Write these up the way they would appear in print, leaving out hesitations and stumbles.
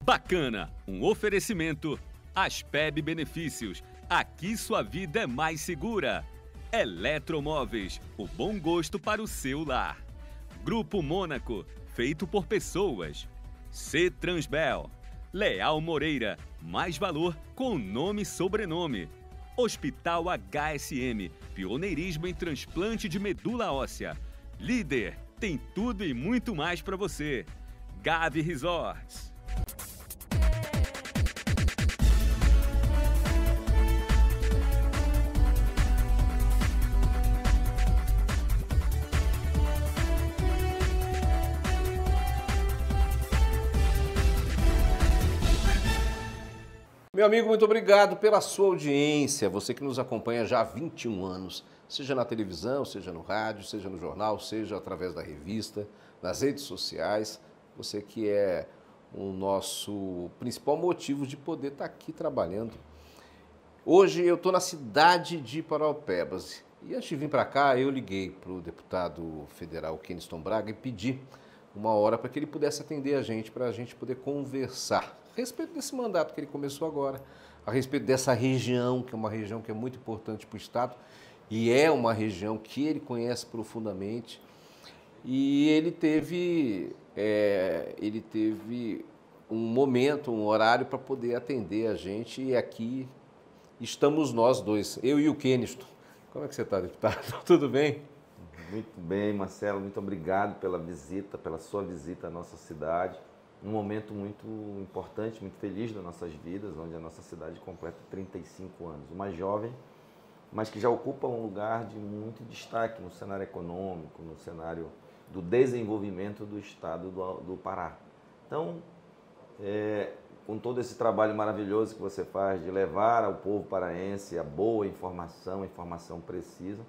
Bacana, um oferecimento. Aspeb Benefícios, aqui sua vida é mais segura. Eletromóveis, o bom gosto para o seu lar. Grupo Mônaco, feito por pessoas. C-Transbel, Leal Moreira, mais valor com nome e sobrenome. Hospital HSM, pioneirismo em transplante de medula óssea. Líder, tem tudo e muito mais para você. Gavi Resorts. Meu amigo, muito obrigado pela sua audiência. Você que nos acompanha já há 21 anos, seja na televisão, seja no rádio, seja no jornal, seja através da revista, nas redes sociais. Você que é o nosso principal motivo de poder estar aqui trabalhando. Hoje eu estou na cidade de Parauapebas e antes de vir para cá eu liguei para o deputado federal Keniston Braga e pedi uma hora para que ele pudesse atender a gente, para a gente poder conversar a respeito desse mandato que ele começou agora, a respeito dessa região, que é uma região que é muito importante para o Estado e é uma região que ele conhece profundamente. E ele teve um momento, um horário para poder atender a gente e aqui estamos nós dois, eu e o Keniston. Como é que você está, deputado? Tudo bem? Muito bem, Marcelo, muito obrigado pela visita, pela sua visita à nossa cidade. Um momento muito importante, muito feliz das nossas vidas, onde a nossa cidade completa 35 anos. Uma jovem, mas que já ocupa um lugar de muito destaque no cenário econômico, no cenário do desenvolvimento do estado do Pará. Então, com todo esse trabalho maravilhoso que você faz de levar ao povo paraense a boa informação, informação precisa,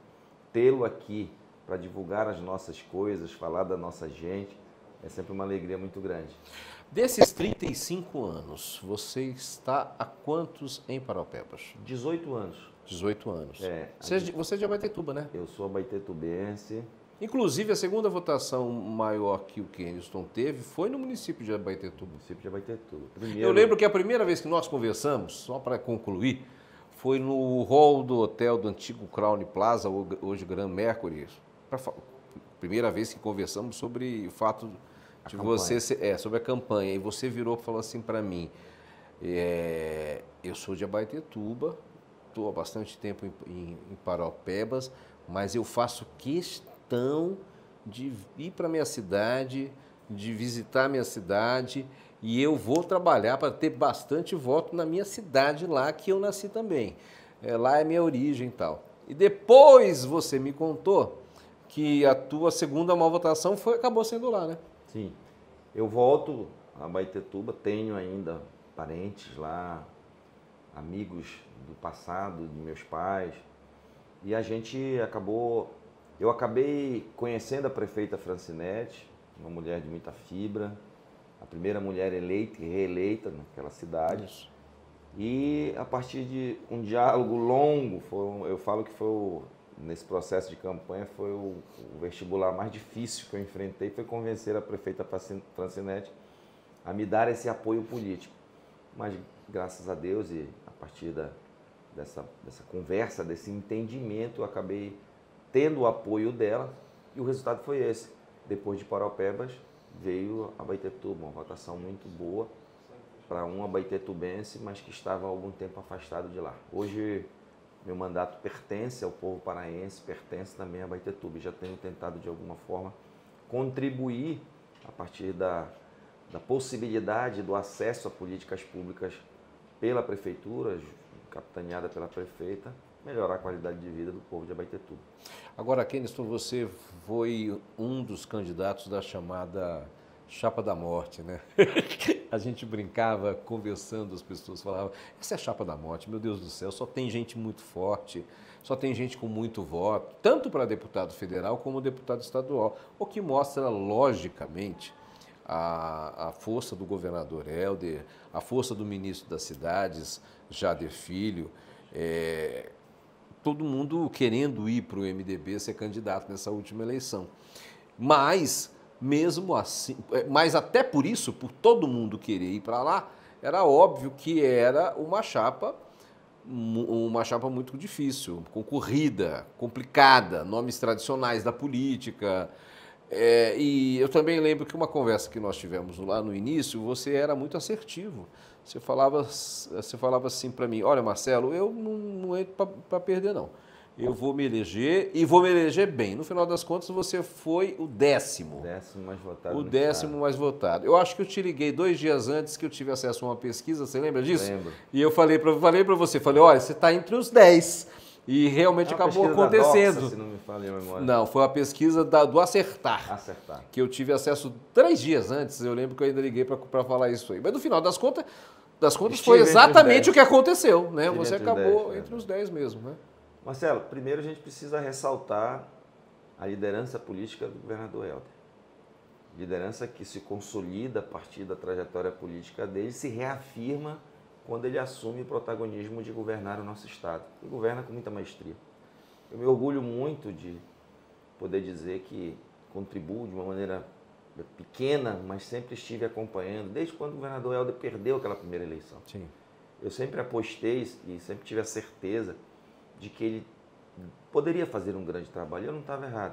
tê-lo aqui para divulgar as nossas coisas, falar da nossa gente, é sempre uma alegria muito grande. Desses 35 anos, você está há quantos em Parauapebas? 18 anos. 18 anos. Você é de Abaetetuba, né? Eu sou abaetetubense. Inclusive, a segunda votação maior que o Keniston teve foi no município de Abaetetuba. Município de Abaetetuba. Eu lembro que a primeira vez que nós conversamos, só para concluir, foi no hall do hotel do antigo Crown Plaza, hoje Grand Mercury. Primeira vez que conversamos sobre o fato de você sobre a campanha. E você virou e falou assim para mim, eu sou de Abaetetuba, estou há bastante tempo em Parauapebas, mas eu faço questão de ir para minha cidade, de visitar minha cidade, e eu vou trabalhar para ter bastante voto na minha cidade lá, que eu nasci também. Lá é minha origem e tal. E depois você me contou que a tua segunda maior votação acabou sendo lá, né? Sim. Eu volto a Abaetetuba, tenho ainda parentes lá, amigos do passado, de meus pais, e eu acabei conhecendo a prefeita Francinete, uma mulher de muita fibra, a primeira mulher eleita e reeleita naquela cidade. Isso. E a partir de um diálogo longo, eu falo que nesse processo de campanha foi o vestibular mais difícil que eu enfrentei, foi convencer a prefeita Francinete a me dar esse apoio político. Mas graças a Deus e a partir dessa conversa, desse entendimento, eu acabei tendo o apoio dela e o resultado foi esse. Depois de Parauapebas veio Abaetetuba, uma votação muito boa para um abaetetubense, mas que estava há algum tempo afastado de lá. Hoje meu mandato pertence ao povo paraense, pertence também a Abaetetuba. Já tenho tentado de alguma forma contribuir a partir da possibilidade do acesso a políticas públicas pela prefeitura, capitaneada pela prefeita, melhorar a qualidade de vida do povo de Abaetetuba. Agora, Keniston, você foi um dos candidatos da chamada Chapa da Morte, né? A gente brincava, conversando, as pessoas falavam, essa é a Chapa da Morte, meu Deus do céu, só tem gente muito forte, só tem gente com muito voto, tanto para deputado federal como deputado estadual, o que mostra, logicamente, a força do governador Helder, a força do ministro das Cidades, Jader Filho, todo mundo querendo ir para o MDB ser candidato nessa última eleição. Mas mesmo assim, mas até por isso, por todo mundo querer ir para lá, era óbvio que era uma chapa muito difícil, concorrida, complicada, nomes tradicionais da política. E eu também lembro que uma conversa que nós tivemos lá no início, você era muito assertivo. Você falava assim para mim, olha, Marcelo, eu não entro para perder, não. Eu vou me eleger e vou me eleger bem. No final das contas, você foi o 10º. O 10º mais votado. O 10º mais votado. Eu acho que eu te liguei 2 dias antes que eu tive acesso a uma pesquisa, você lembra disso? Lembro. E eu falei para você, olha, você está entre os 10. E realmente acabou acontecendo. Da Doxa, se não me falha a memória. Não, foi a pesquisa do Acertar. Acertar. Que eu tive acesso 3 dias antes. Eu lembro que eu ainda liguei para falar isso aí. Mas no final das contas foi exatamente o que aconteceu, né? Você acabou entre os 10 mesmo, né? Marcelo, primeiro a gente precisa ressaltar a liderança política do governador Helder. Liderança que se consolida a partir da trajetória política dele, se reafirma quando ele assume o protagonismo de governar o nosso Estado. E governa com muita maestria. Eu me orgulho muito de poder dizer que contribuo de uma maneira pequena, mas sempre estive acompanhando, desde quando o governador Helder perdeu aquela primeira eleição. Sim. Eu sempre apostei e sempre tive a certeza de que ele poderia fazer um grande trabalho. Eu não estava errado.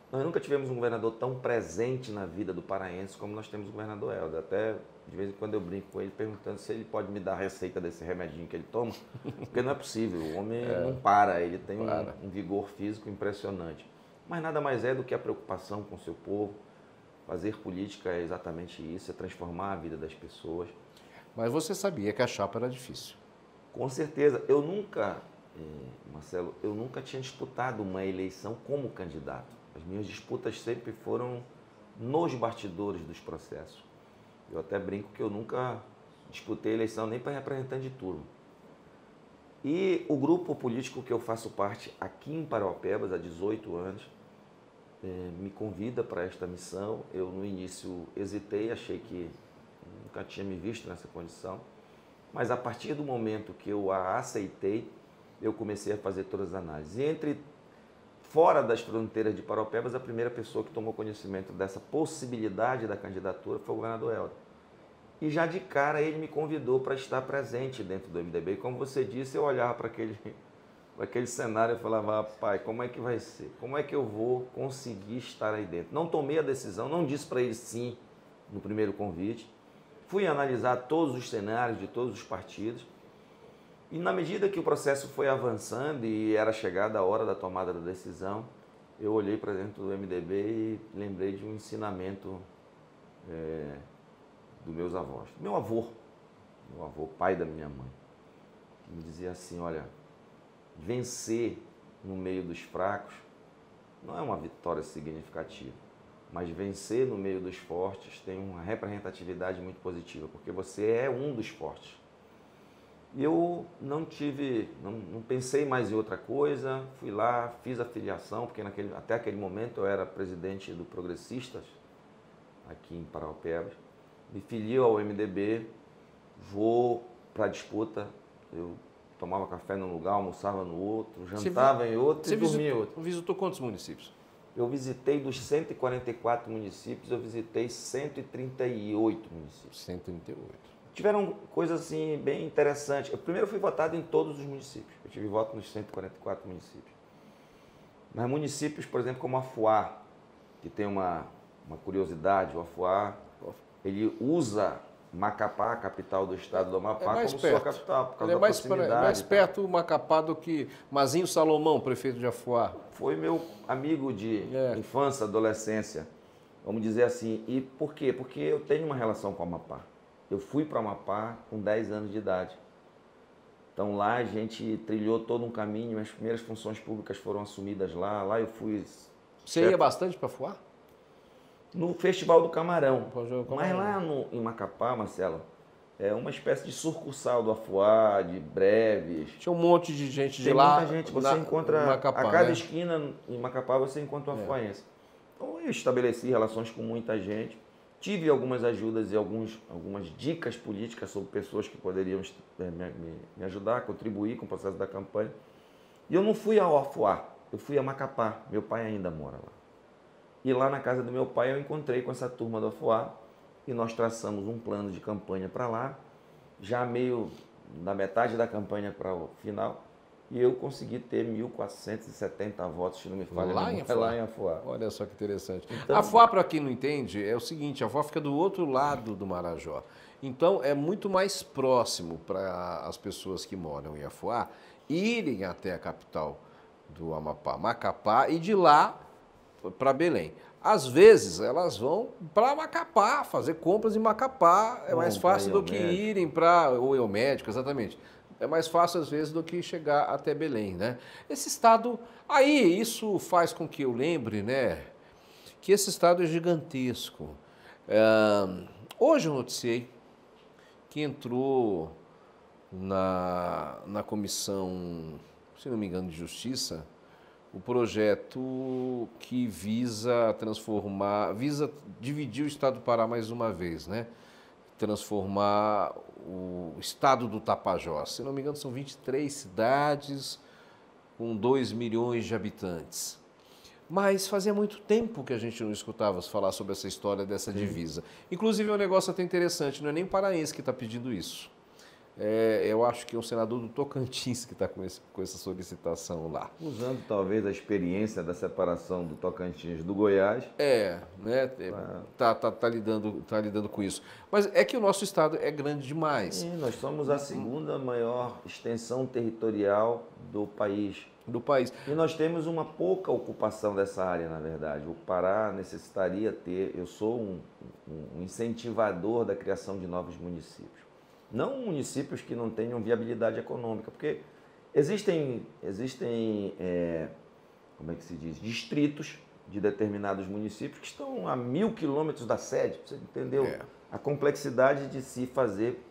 Nós nunca tivemos um governador tão presente na vida do paraense como nós temos o governador Helder. Até de vez em quando eu brinco com ele perguntando se ele pode me dar a receita desse remedinho que ele toma, porque não é possível. O homem não para, ele tem um vigor físico impressionante. Mas nada mais é do que a preocupação com o seu povo. Fazer política é exatamente isso, é transformar a vida das pessoas. Mas você sabia que a chapa era difícil. Com certeza. Eu nunca... Marcelo, eu nunca tinha disputado uma eleição como candidato. As minhas disputas sempre foram nos bastidores dos processos. Eu até brinco que eu nunca disputei eleição nem para representante de turma. E o grupo político que eu faço parte aqui em Parauapebas, há 18 anos, me convida para esta missão. Eu, no início, hesitei, achei que nunca tinha me visto nessa condição. Mas, a partir do momento que eu a aceitei, eu comecei a fazer todas as análises. E fora das fronteiras de Parauapebas, a primeira pessoa que tomou conhecimento dessa possibilidade da candidatura foi o governador Helder. E já de cara ele me convidou para estar presente dentro do MDB. E como você disse, eu olhava para aquele cenário e falava, pai, como é que vai ser? Como é que eu vou conseguir estar aí dentro? Não tomei a decisão, não disse para ele sim no primeiro convite. Fui analisar todos os cenários de todos os partidos. E na medida que o processo foi avançando e era chegada a hora da tomada da decisão, eu olhei para dentro do MDB e lembrei de um ensinamento dos meus avós. Meu avô, pai da minha mãe, que me dizia assim, olha, vencer no meio dos fracos não é uma vitória significativa, mas vencer no meio dos fortes tem uma representatividade muito positiva, porque você é um dos fortes. E eu não pensei mais em outra coisa, fui lá, fiz a filiação, porque até aquele momento eu era presidente do Progressistas, aqui em Parauapebas. Me filio ao MDB, vou para a disputa, eu tomava café num lugar, almoçava no outro, jantava em outro e dormia em outro. Visitou quantos municípios? Eu visitei dos 144 municípios, eu visitei 138 municípios. 138. Tiveram coisas assim bem interessantes. Eu primeiro fui votado em todos os municípios. Eu tive voto nos 144 municípios. Mas municípios, por exemplo, como Afuá, que tem uma curiosidade, o Afuá, ele usa Macapá, a capital do estado do Amapá, como sua capital, por causa da proximidade. É mais perto o Macapá do que Mazinho Salomão, prefeito de Afuá. Foi meu amigo de infância, adolescência, vamos dizer assim. E por quê? Porque eu tenho uma relação com o Amapá. Eu fui para o Amapá com 10 anos de idade. Então lá a gente trilhou todo um caminho, as primeiras funções públicas foram assumidas lá. Lá eu fui... Você ia bastante para Afuá? No Festival do Camarão. Mas lá em Macapá, Marcelo, é uma espécie de sucursal do Afuá, de Breves. Tinha um monte de gente de lá. lá. Tem muita gente, você encontra Macapá, a cada esquina em Macapá você encontra um afuaense. Então eu estabeleci relações com muita gente. Tive algumas ajudas e algumas dicas políticas sobre pessoas que poderiam me ajudar, contribuir com o processo da campanha. E eu não fui ao Afuá, eu fui a Macapá. Meu pai ainda mora lá. E lá na casa do meu pai eu encontrei com essa turma do Afuá e nós traçamos um plano de campanha para lá, já meio da metade da campanha para o final, e eu consegui ter 1.470 votos, se não me falha, Lá em Afuá. Olha só que interessante. Então, Afuá, para quem não entende, é o seguinte, Afuá fica do outro lado do Marajó. Então, é muito mais próximo para as pessoas que moram em Afuá irem até a capital do Amapá, Macapá, e de lá para Belém. Às vezes, elas vão para Macapá, fazer compras em Macapá. É mais fácil do que irem para o Eumédico, exatamente. É mais fácil, às vezes, do que chegar até Belém, né? Esse estado... Aí, isso faz com que eu lembre, né, que esse estado é gigantesco. Hoje eu noticiei que entrou na comissão, se não me engano, de Justiça, o projeto que visa dividir o estado do Pará mais uma vez, né? Transformar o estado do Tapajós. Se não me engano, são 23 cidades com 2 milhões de habitantes. Mas fazia muito tempo que a gente não escutava falar sobre essa história dessa divisa. Inclusive, é um negócio até interessante, não é nem paraense que está pedindo isso. Eu acho que é um senador do Tocantins que está com essa solicitação lá. Usando talvez a experiência da separação do Tocantins do Goiás. Né? Tá lidando com isso. Mas é que o nosso estado é grande demais. Sim, nós somos a segunda maior extensão territorial do país. E nós temos uma pouca ocupação dessa área, na verdade. O Pará necessitaria ter... Eu sou um incentivador da criação de novos municípios. Não municípios que não tenham viabilidade econômica, porque existem como é que se diz, distritos de determinados municípios que estão a 1.000 quilômetros da sede. Você entendeu a complexidade de se fazer,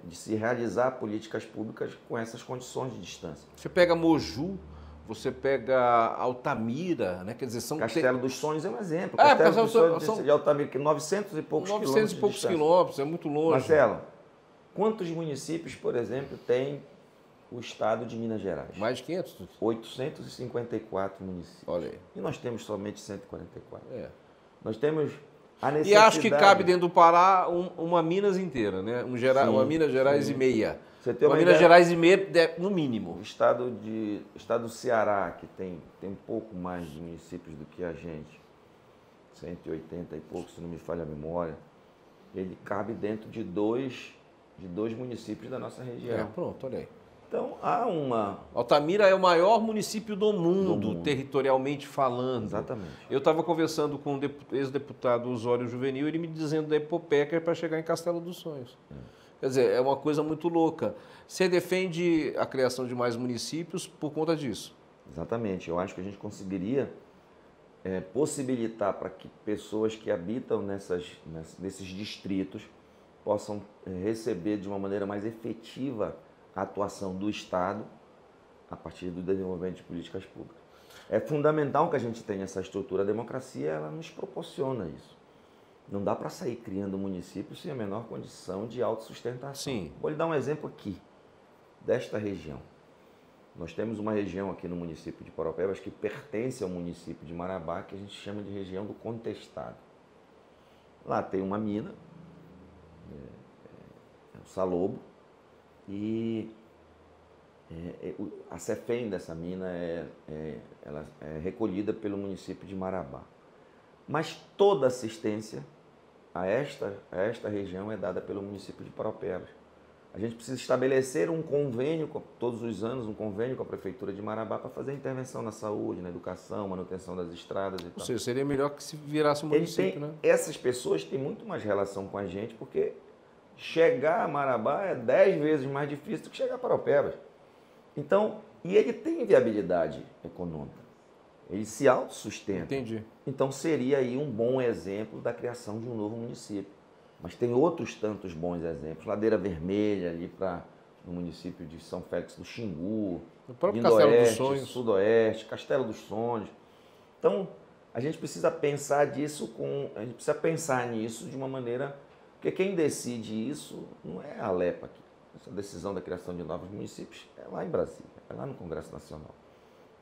de se realizar políticas públicas com essas condições de distância. Você pega Moju, você pega Altamira, né? Quer dizer, Castelo dos Sonhos é um exemplo. Castelo dos Sonhos de Altamira, que 900 e poucos quilômetros. 900 e poucos quilômetros, é muito longe. Marcelo, quantos municípios, por exemplo, tem o estado de Minas Gerais? Mais de 500? 854 municípios. Olha aí. E nós temos somente 144. Nós temos a necessidade... E acho que cabe dentro do Pará uma Minas inteira, né? Uma Minas Gerais e meia. Você tem uma Minas Gerais e meia, no mínimo. O estado do Ceará, que tem um pouco mais de municípios do que a gente, 180 e poucos, se não me falha a memória, ele cabe dentro de dois municípios da nossa região. Pronto, olha aí. Então, há uma... Altamira é o maior município do mundo, territorialmente falando. Exatamente. Eu estava conversando com o ex-deputado Osório Juvenil, ele me dizendo da hipoteca para chegar em Castelo dos Sonhos. Quer dizer, é uma coisa muito louca. Você defende a criação de mais municípios por conta disso? Exatamente. Eu acho que a gente conseguiria possibilitar para que pessoas que habitam nesses distritos possam receber de uma maneira mais efetiva a atuação do Estado a partir do desenvolvimento de políticas públicas. É fundamental que a gente tenha essa estrutura. A democracia, ela nos proporciona isso. Não dá para sair criando municípios sem a menor condição de autossustentação. Sim. Vou lhe dar um exemplo aqui, desta região. Nós temos uma região aqui no município de Paropebas que pertence ao município de Marabá, que a gente chama de região do Contestado. Lá tem uma mina, o Salobo, e a CEFEM dessa mina ela é recolhida pelo município de Marabá. Mas toda assistência a esta região é dada pelo município de Paropebas. A gente precisa estabelecer um convênio, todos os anos, um convênio com a Prefeitura de Marabá para fazer intervenção na saúde, na educação, manutenção das estradas e tal. Ou seja, seria melhor que se virasse um município, né? Essas pessoas têm muito mais relação com a gente, porque chegar a Marabá é 10 vezes mais difícil do que chegar a Paropebas. Então, e ele tem viabilidade econômica. Ele se autossustenta. Entendi. Então seria aí um bom exemplo da criação de um novo município. Mas tem outros tantos bons exemplos. Ladeira Vermelha, ali no município de São Félix do Xingu, o próprio Castelo dos Sonhos, Sudoeste, Castelo dos Sonhos. Então, a gente precisa pensar nisso de uma maneira... Porque quem decide isso não é a Alepa aqui. Essa decisão da criação de novos municípios é lá em Brasília, é lá no Congresso Nacional.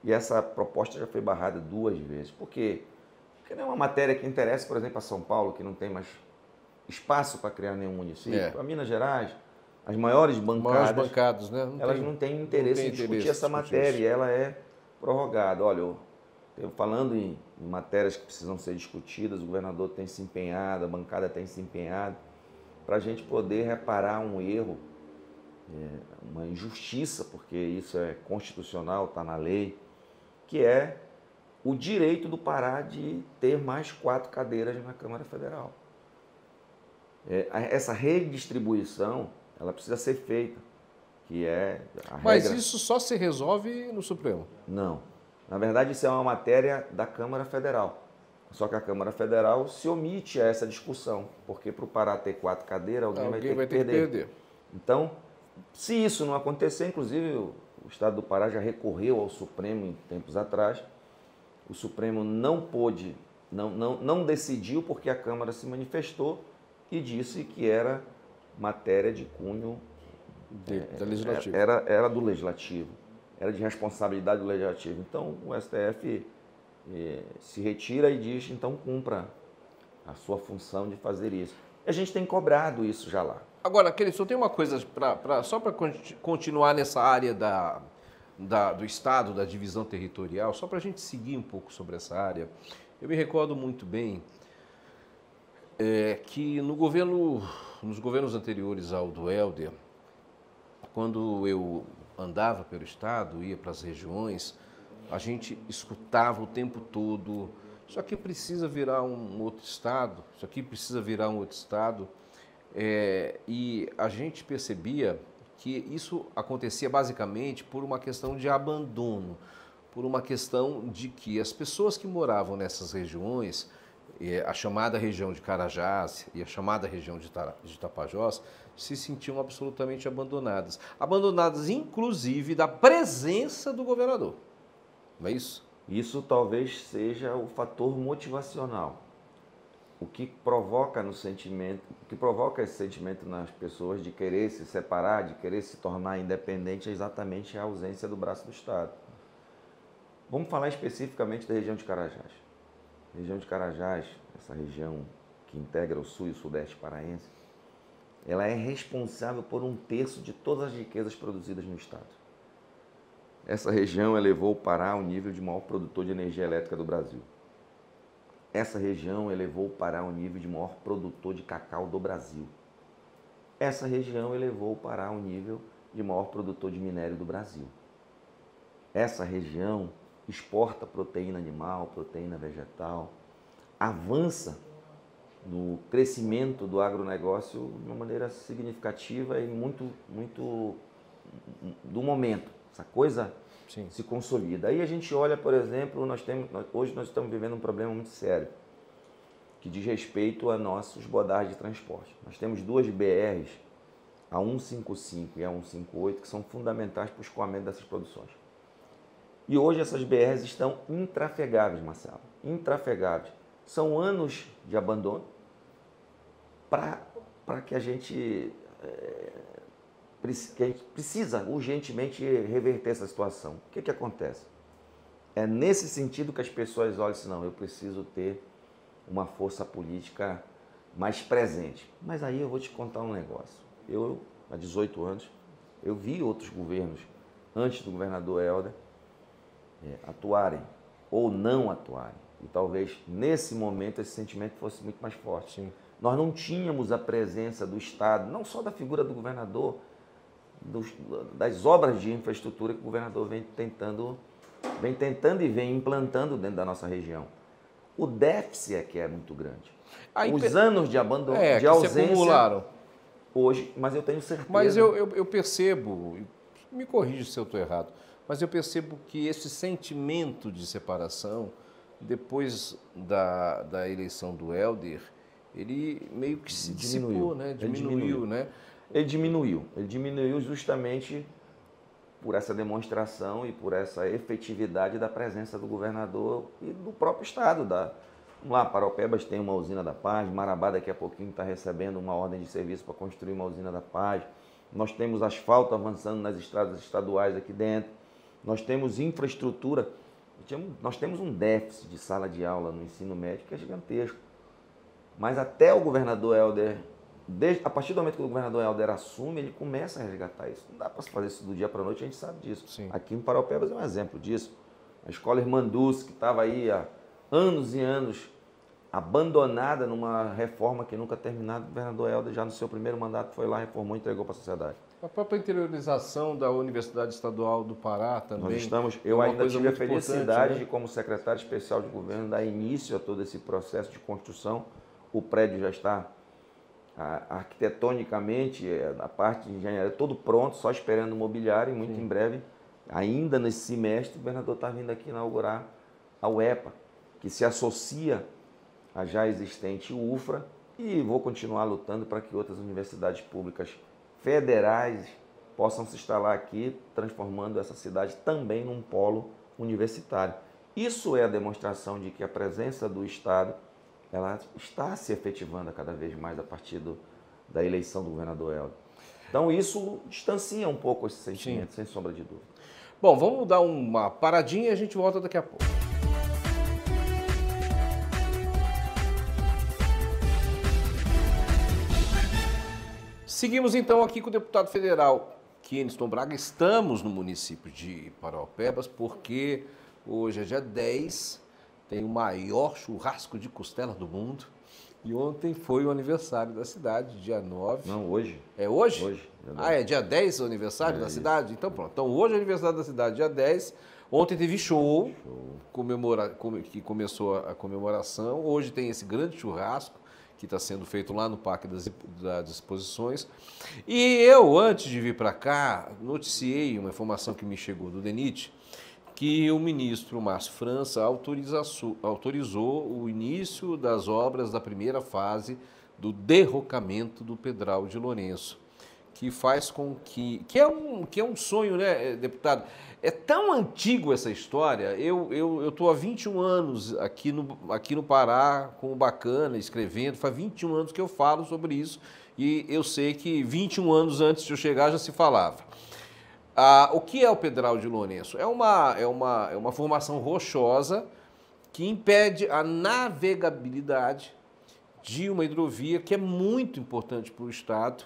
E essa proposta já foi barrada 2 vezes, porque Porque não é uma matéria que interessa, por exemplo, a São Paulo, que não tem mais espaço para criar nenhum município, a Minas Gerais, as maiores bancadas, né? Elas não têm interesse em discutir essa matéria, e ela é prorrogada. Olha, falando em matérias que precisam ser discutidas, o governador tem se empenhado, a bancada tem se empenhado, para a gente poder reparar um erro, uma injustiça, porque isso é constitucional, está na lei, que é o direito do Pará de ter mais 4 cadeiras na Câmara Federal. Essa redistribuição, ela precisa ser feita, que é a regra. Mas isso só se resolve no Supremo? Não. Na verdade, isso é uma matéria da Câmara Federal. Só que a Câmara Federal se omite a essa discussão, porque para o Pará ter 4 cadeiras, alguém vai ter que perder. Então, se isso não acontecer, inclusive o Estado do Pará já recorreu ao Supremo em tempos atrás, o Supremo não pôde, não decidiu porque a Câmara se manifestou e disse que era matéria de cunho da Legislativo. Era do Legislativo, era de responsabilidade do Legislativo. Então o STF se retira e diz, então cumpra a sua função de fazer isso. E a gente tem cobrado isso já lá. Agora, Cleison, tem uma coisa, só para continuar nessa área do Estado, da divisão territorial, só para a gente seguir um pouco sobre essa área. Eu me recordo muito bem que nos governos anteriores ao do Helder, quando eu andava pelo Estado, ia para as regiões, a gente escutava o tempo todo, isso aqui precisa virar um outro Estado, isso aqui precisa virar um outro Estado. E a gente percebia que isso acontecia basicamente por uma questão de abandono, por uma questão de que as pessoas que moravam nessas regiões, a chamada região de Carajás e a chamada região de Tapajós, se sentiam absolutamente abandonadas. Abandonadas, inclusive, da presença do governador. Não é isso? Isso talvez seja o fator motivacional. O que provoca esse sentimento nas pessoas de querer se separar, de querer se tornar independente, é exatamente a ausência do braço do Estado. Vamos falar especificamente da região de Carajás. A região de Carajás, essa região que integra o sul e o sudeste paraense, ela é responsável por 1/3 de todas as riquezas produzidas no Estado. Essa região elevou o Pará ao nível de maior produtor de energia elétrica do Brasil. Essa região elevou o Pará ao nível de maior produtor de cacau do Brasil. Essa região elevou o Pará ao nível de maior produtor de minério do Brasil. Essa região exporta proteína animal, proteína vegetal, avança no crescimento do agronegócio de uma maneira significativa e muito do momento. Essa coisa Sim. se consolida. Aí a gente olha, por exemplo, hoje nós estamos vivendo um problema muito sério, que diz respeito a nossos modais de transporte. Nós temos 2 BRs, a 155 e a 158, que são fundamentais para o escoamento dessas produções. E hoje essas BRs estão intrafegáveis, Marcelo, intrafegáveis. São anos de abandono para que a gente precisa urgentemente reverter essa situação. O que acontece? É nesse sentido que as pessoas olham assim, não, eu preciso ter uma força política mais presente. Mas aí eu vou te contar um negócio. Eu, há 18 anos, eu vi outros governos, antes do governador Helder, atuarem ou não atuarem. E talvez, nesse momento, esse sentimento fosse muito mais forte. Sim. Nós não tínhamos a presença do Estado, não só da figura do governador, das obras de infraestrutura que o governador vem tentando e vem implantando dentro da nossa região. O déficit é que é muito grande. Os anos de abandono, de ausência, se acumularam. Hoje, mas eu tenho certeza. Mas eu percebo, me corrija se eu estou errado, mas eu percebo que esse sentimento de separação, depois da eleição do Helder, ele meio que se dissipou, né? Diminuiu, né? Ele diminuiu justamente por essa demonstração e por essa efetividade da presença do governador e do próprio Estado. Vamos lá, Paraupebas tem uma usina da Paz, Marabá daqui a pouquinho está recebendo uma ordem de serviço para construir uma usina da Paz. Nós temos asfalto avançando nas estradas estaduais aqui dentro. Nós temos infraestrutura. Nós temos um déficit de sala de aula no ensino médio que é gigantesco. Mas até o governador Helder, a partir do momento que o governador Helder assume, ele começa a resgatar isso. Não dá para se fazer isso do dia para a noite, a gente sabe disso. Sim. Aqui em Paraupebas é um exemplo disso. A escola Irmanduz, que estava aí há anos e anos abandonada numa reforma que nunca terminada, o governador Helder, já no seu primeiro mandato, foi lá, reformou e entregou para a sociedade. A própria interiorização da Universidade Estadual do Pará também. Eu ainda tive a felicidade, né? de, como secretário especial de governo, dar início a todo esse processo de construção. O prédio já está arquitetonicamente, a parte de engenharia, todo pronto, só esperando o mobiliário, e muito em breve, ainda nesse semestre, o governador está vindo aqui inaugurar a UEPA, que se associa à já existente UFRA, e vou continuar lutando para que outras universidades públicas federais possam se instalar aqui, transformando essa cidade também num polo universitário. Isso é a demonstração de que a presença do Estado ela está se efetivando cada vez mais a partir da eleição do governador Helder. Então isso distancia um pouco esse sentimento, sem sombra de dúvida. Bom, vamos dar uma paradinha e a gente volta daqui a pouco. Seguimos então aqui com o deputado federal Kieniston Braga. Estamos no município de Paraupebas porque hoje é dia 10, tem o maior churrasco de costela do mundo. E ontem foi o aniversário da cidade, dia 9. Não, hoje. É hoje? Hoje. É dia 10 o aniversário da cidade? Então pronto. Então hoje é o aniversário da cidade, dia 10. Ontem teve show. Que começou a comemoração. Hoje tem esse grande churrasco que está sendo feito lá no Parque das Exposições. E eu, antes de vir para cá, noticiei uma informação que me chegou do DENIT, que o ministro Márcio França autorizou o início das obras da primeira fase do derrocamento do Pedral de Lourenço, que faz com que é um sonho, né, deputado? É tão antigo essa história. Eu estou há 21 anos aqui no Pará com o Bacana, escrevendo, faz 21 anos que eu falo sobre isso, e eu sei que 21 anos antes de eu chegar já se falava. O que é o Pedral de Lourenço? É uma formação rochosa que impede a navegabilidade de uma hidrovia que é muito importante para o Estado.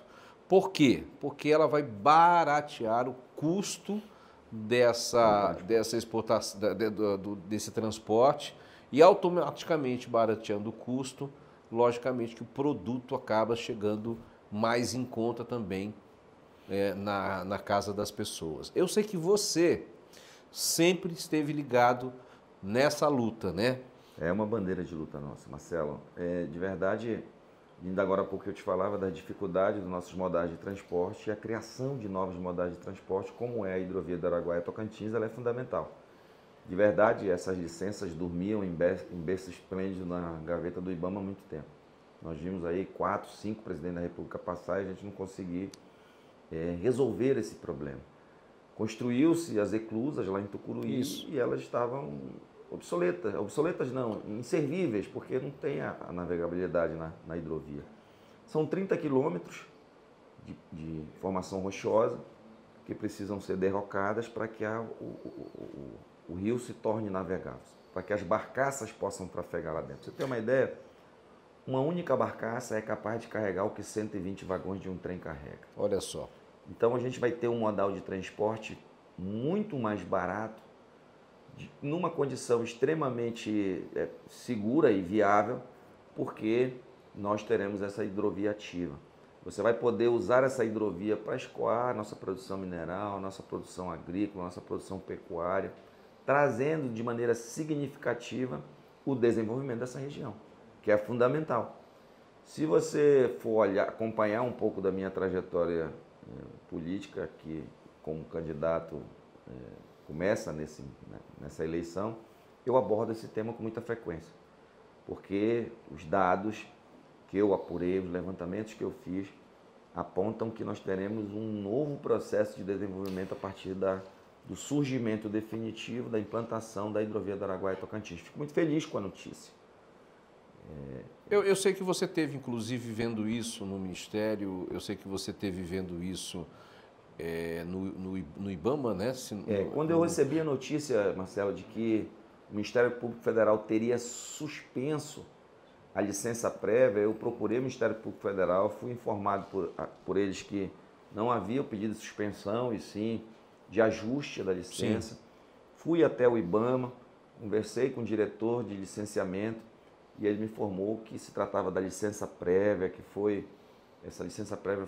Por quê? Porque ela vai baratear o custo dessa exportação, desse transporte, e automaticamente barateando o custo, logicamente que o produto acaba chegando mais em conta também na casa das pessoas. Eu sei que você sempre esteve ligado nessa luta, né? É uma bandeira de luta nossa, Marcelo. De verdade, ainda agora há pouco eu te falava das dificuldades dos nossos modais de transporte, e a criação de novos modais de transporte, como é a hidrovia do Araguaia-Tocantins, ela é fundamental. De verdade, essas licenças dormiam em berço esplêndido na gaveta do IBAMA há muito tempo. Nós vimos aí 4, 5 presidentes da República passar e a gente não conseguia resolver esse problema. Construiu-se as eclusas lá em Tucuruí. Isso. E elas estavam obsoletas não, inservíveis, porque não tem a navegabilidade na hidrovia. São 30 quilômetros de formação rochosa que precisam ser derrocadas para que o rio se torne navegável, para que as barcaças possam trafegar lá dentro. Pra você ter uma ideia, uma única barcaça é capaz de carregar o que 120 vagões de um trem carrega. Olha só. Então a gente vai ter um modal de transporte muito mais barato, numa condição extremamente segura e viável, porque nós teremos essa hidrovia ativa. Você vai poder usar essa hidrovia para escoar a nossa produção mineral, a nossa produção agrícola, a nossa produção pecuária, trazendo de maneira significativa o desenvolvimento dessa região, que é fundamental. Se você for acompanhar um pouco da minha trajetória política, que como candidato começa nessa eleição, eu abordo esse tema com muita frequência, porque os dados que eu apurei, os levantamentos que eu fiz, apontam que nós teremos um novo processo de desenvolvimento a partir do surgimento definitivo da implantação da hidrovia do Araguaia-Tocantins. Fico muito feliz com a notícia. Eu sei que você teve, inclusive, vendo isso no Ministério, eu sei que você teve vendo isso no IBAMA, né? Quando eu recebi a notícia, Marcelo, de que o Ministério Público Federal teria suspenso a licença prévia. Eu procurei o Ministério Público Federal, fui informado por eles que não havia o pedido de suspensão, e sim de ajuste da licença. Sim. Fui até o IBAMA, conversei com o diretor de licenciamento e ele me informou que se tratava da licença prévia, essa licença prévia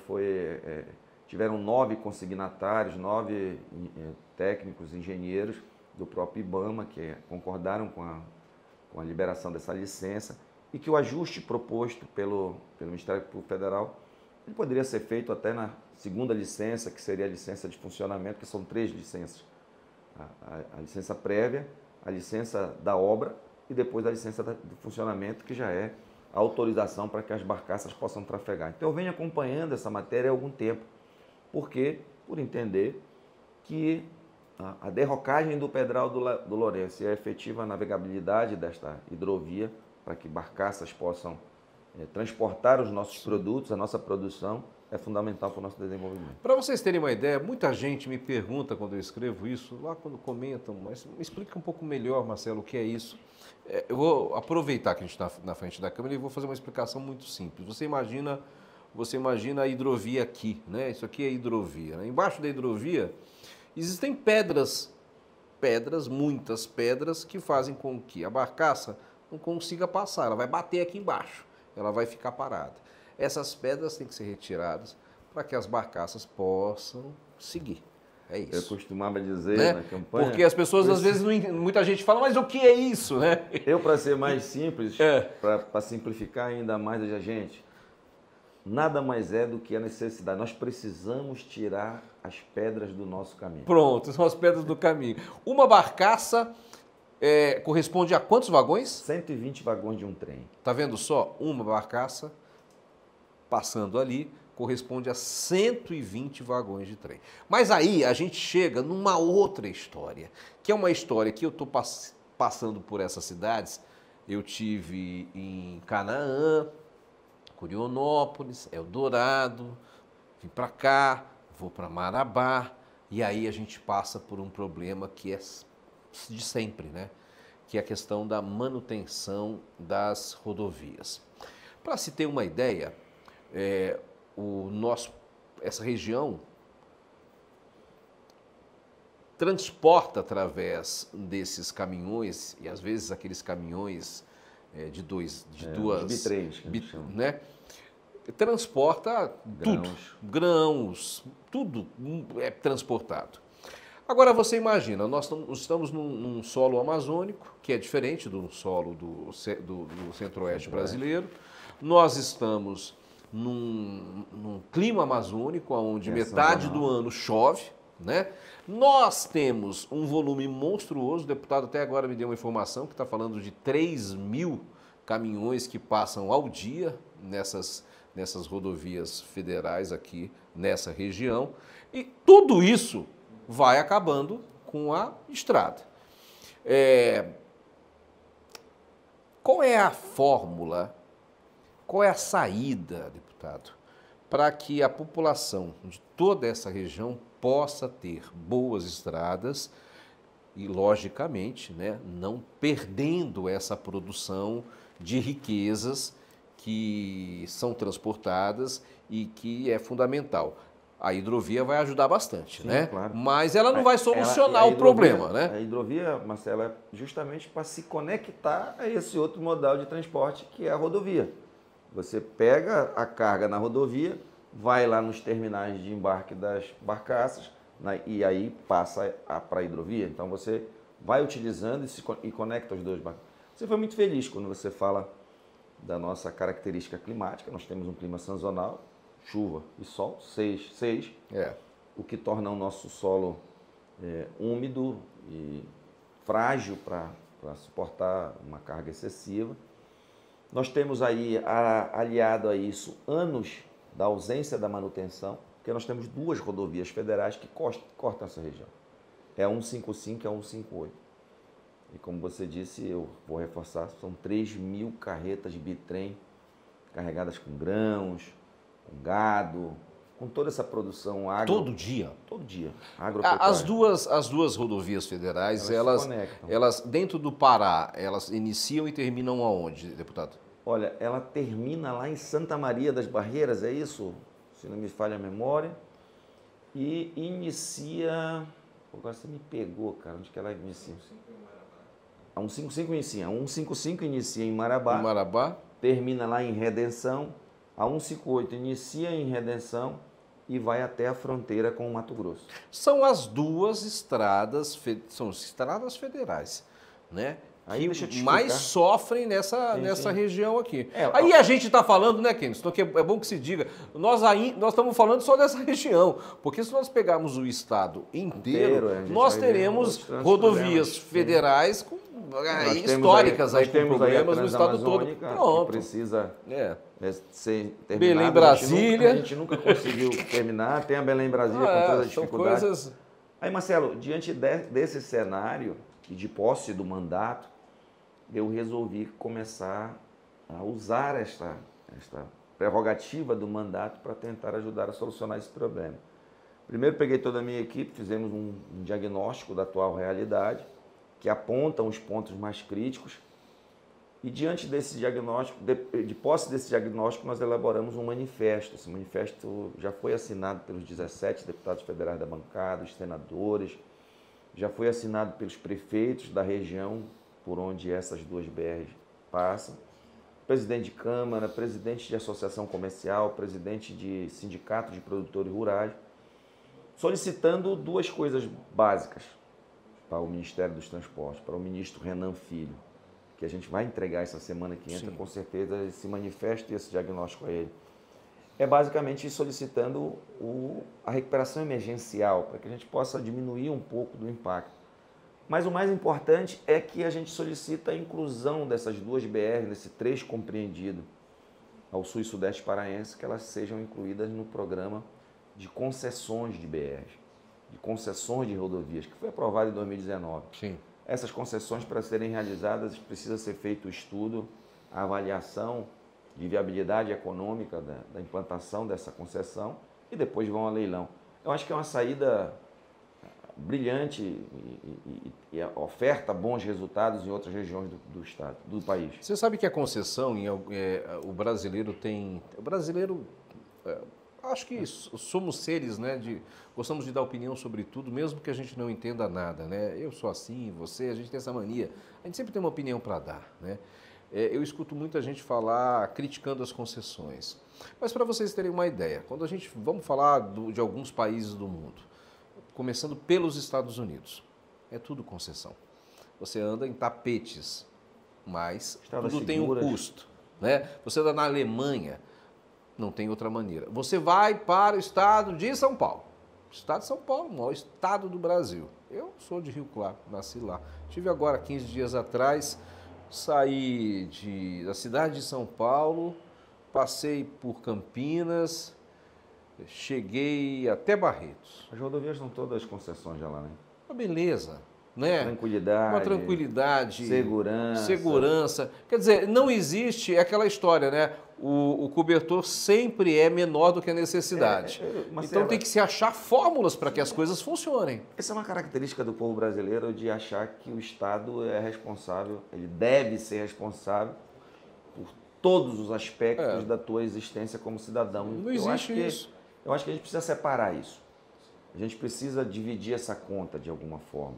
tiveram 9 consignatários, 9 técnicos, engenheiros do próprio IBAMA que concordaram com a liberação dessa licença, e que o ajuste proposto pelo Ministério Público Federal ele poderia ser feito até na segunda licença, que seria a licença de funcionamento, que são 3 licenças. A licença prévia, a licença da obra e depois a licença do funcionamento, que já é a autorização para que as barcaças possam trafegar. Então eu venho acompanhando essa matéria há algum tempo, por entender que a derrocagem do Pedral do Lourenço e a efetiva navegabilidade desta hidrovia, para que barcaças possam transportar os nossos produtos, a nossa produção, é fundamental para o nosso desenvolvimento. Para vocês terem uma ideia, muita gente me pergunta quando eu escrevo isso, lá quando comentam, mas me explica um pouco melhor, Marcelo, o que é isso. Eu vou aproveitar que a gente está na frente da câmera e vou fazer uma explicação muito simples. Você imagina a hidrovia aqui, né? Isso aqui é a hidrovia, né? Embaixo da hidrovia existem pedras, muitas pedras, que fazem com que a barcaça não consiga passar, ela vai bater aqui embaixo, ela vai ficar parada. Essas pedras têm que ser retiradas para que as barcaças possam seguir. É isso. Eu costumava dizer na campanha... Porque as pessoas, às vezes, muita gente fala, mas o que é isso, né? Para ser mais simples, para simplificar ainda mais a gente, nada mais é do que a necessidade. Nós precisamos tirar as pedras do nosso caminho. Pronto, são as pedras do caminho. Uma barcaça corresponde a quantos vagões? 120 vagões de um trem. Tá vendo só? Uma barcaça passando ali corresponde a 120 vagões de trem. Mas aí a gente chega numa outra história, que é uma história que eu estou passando por essas cidades. Eu tive em Canaã, Curionópolis, Eldorado, vim para cá, vou para Marabá, e aí a gente passa por um problema que é de sempre, né? Que é a questão da manutenção das rodovias. Para se ter uma ideia, essa região transporta através desses caminhões, e às vezes aqueles caminhões de duas bitrens, né? Transporta tudo, grãos, tudo é transportado. Agora você imagina, nós estamos num solo amazônico, que é diferente do solo do centro-oeste brasileiro. Nós estamos num clima amazônico, onde metade do ano chove, né? Nós temos um volume monstruoso, o deputado até agora me deu uma informação que está falando de 3.000 caminhões que passam ao dia nessas rodovias federais aqui nessa região, e tudo isso vai acabando com a estrada. Qual é a fórmula, qual é a saída, deputado, para que a população de toda essa região possa ter boas estradas e, logicamente, né, não perdendo essa produção de riquezas que são transportadas e que é fundamental? A hidrovia vai ajudar bastante, sim, né? Claro. Mas ela não vai solucionar o problema, né? A hidrovia, Marcelo, é justamente para se conectar a esse outro modal de transporte que é a rodovia. Você pega a carga na rodovia, vai lá nos terminais de embarque das barcaças, e aí passa para a hidrovia. Então você vai utilizando e conecta os dois barcos. Você foi muito feliz quando você fala da nossa característica climática. Nós temos um clima sazonal, chuva e sol, 6, o que torna o nosso solo úmido e frágil para suportar uma carga excessiva. Nós temos aí, aliado a isso, anos da ausência da manutenção, porque nós temos 2 rodovias federais que cortam essa região. É a 155 e a 158. E como você disse, eu vou reforçar, são 3.000 carretas de bitrem carregadas com grãos, com gado, com toda essa produção Todo dia? Todo dia. Agropecuária. As duas rodovias federais, Elas se conectam. elas, dentro do Pará, elas iniciam e terminam aonde, deputado? Olha, ela termina lá em Santa Maria das Barreiras, é isso? Se não me falha a memória. E inicia... Agora você me pegou, cara. Onde que ela inicia? A 155 inicia. A 155 inicia em Marabá. Em Marabá. Termina lá em Redenção. A 158 inicia em Redenção e vai até a fronteira com o Mato Grosso. São as duas estradas, são estradas federais, né? Aí deixa eu te Que mais explicar. sofrem nessa sim. região aqui. É, Aí a gente está falando, né, Keniston, que é bom que se diga, nós estamos falando só dessa região, porque se nós pegarmos o estado inteiro, a gente nós vai ver teremos outros rodovias problemas. federais com, Nós temos históricas aí, nós com temos aí a problemas no estado todo. Transamazônica, que Pronto. precisa ser terminada. Belém, Brasília. A gente nunca conseguiu terminar. Tem a Belém Brasília com todas as são dificuldades. coisas... Aí, Marcelo, diante desse cenário e de posse do mandato, eu resolvi começar a usar esta prerrogativa do mandato para tentar ajudar a solucionar esse problema. Primeiro, peguei toda a minha equipe, fizemos um diagnóstico da atual realidade, que apontam os pontos mais críticos. E diante desse diagnóstico, de posse desse diagnóstico, nós elaboramos um manifesto. Esse manifesto já foi assinado pelos 17 deputados federais da bancada, os senadores, já foi assinado pelos prefeitos da região por onde essas duas BRs passam, presidente de Câmara, presidente de associação comercial, presidente de sindicato de produtores rurais, solicitando duas coisas básicas para o Ministério dos Transportes, para o ministro Renan Filho, que a gente vai entregar essa semana que entra, com certeza, esse manifesto e esse diagnóstico a ele. É basicamente solicitando a recuperação emergencial, para que a gente possa diminuir um pouco do impacto. Mas o mais importante é que a gente solicita a inclusão dessas duas BR, nesse trecho compreendido ao sul e sudeste paraense, que elas sejam incluídas no programa de concessões de BRs, de concessões de rodovias, que foi aprovado em 2019. Sim. Essas concessões, para serem realizadas, precisa ser feito o estudo, a avaliação de viabilidade econômica da implantação dessa concessão e depois vão a leilão. Eu acho que é uma saída brilhante e oferta bons resultados em outras regiões do estado, do país. Você sabe que a concessão, o brasileiro tem... O brasileiro, acho que somos seres, né, gostamos de dar opinião sobre tudo, mesmo que a gente não entenda nada, né? Eu sou assim, você, a gente tem essa mania. A gente sempre tem uma opinião para dar, né? Eu escuto muita gente falar, criticando as concessões. Mas para vocês terem uma ideia, quando vamos falar de alguns países do mundo, começando pelos Estados Unidos, é tudo concessão. Você anda em tapetes, mas tudo tem um custo, né? Você anda na Alemanha, não tem outra maneira. Você vai para o estado de São Paulo. O estado de São Paulo, o maior estado do Brasil. Eu sou de Rio Claro, nasci lá. Estive agora, 15 dias atrás, saí da cidade de São Paulo, passei por Campinas, cheguei até Barretos. As rodovias são todas concessões já lá, né? Uma beleza, né? Tranquilidade. Uma tranquilidade. Segurança. Segurança. Quer dizer, não existe aquela história, né? O cobertor sempre é menor do que a necessidade. Então tem que se achar fórmulas para que as coisas funcionem. Essa é uma característica do povo brasileiro, de achar que o Estado é responsável, ele deve ser responsável por todos os aspectos da tua existência como cidadão. Não existe isso. Eu acho que a gente precisa separar isso. A gente precisa dividir essa conta de alguma forma.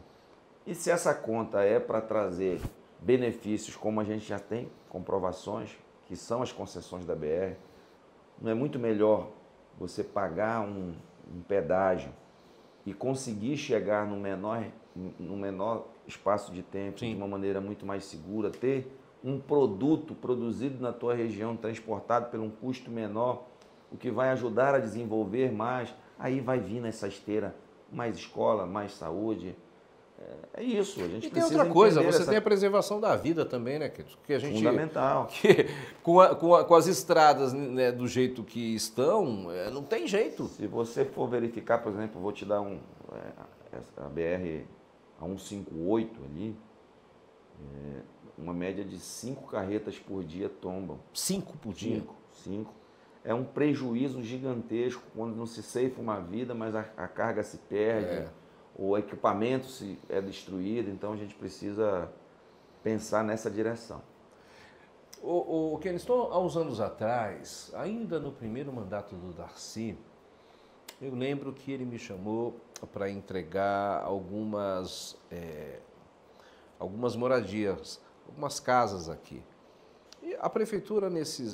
E se essa conta é para trazer benefícios, como a gente já tem comprovações, que são as concessões da BR, não é muito melhor você pagar um pedágio e conseguir chegar no menor espaço de tempo, de uma maneira muito mais segura, ter um produto produzido na tua região, transportado por um custo menor, o que vai ajudar a desenvolver mais, aí vai vir nessa esteira mais escola, mais saúde. É isso, a gente precisa. E tem outra coisa, você tem a preservação da vida também, né, que a gente... Fundamental. Com as estradas, né, do jeito que estão, não tem jeito. Se você for verificar, por exemplo, vou te dar a BR, a 158 ali, uma média de 5 carretas por dia tombam. 5 por dia? 5. é um prejuízo gigantesco quando não se ceifa uma vida, mas a carga se perde, o equipamento é destruído, então a gente precisa pensar nessa direção. O Keniston, há uns anos atrás, ainda no primeiro mandato do Darcy, eu lembro que ele me chamou para entregar algumas moradias, algumas casas aqui. E a prefeitura, nesse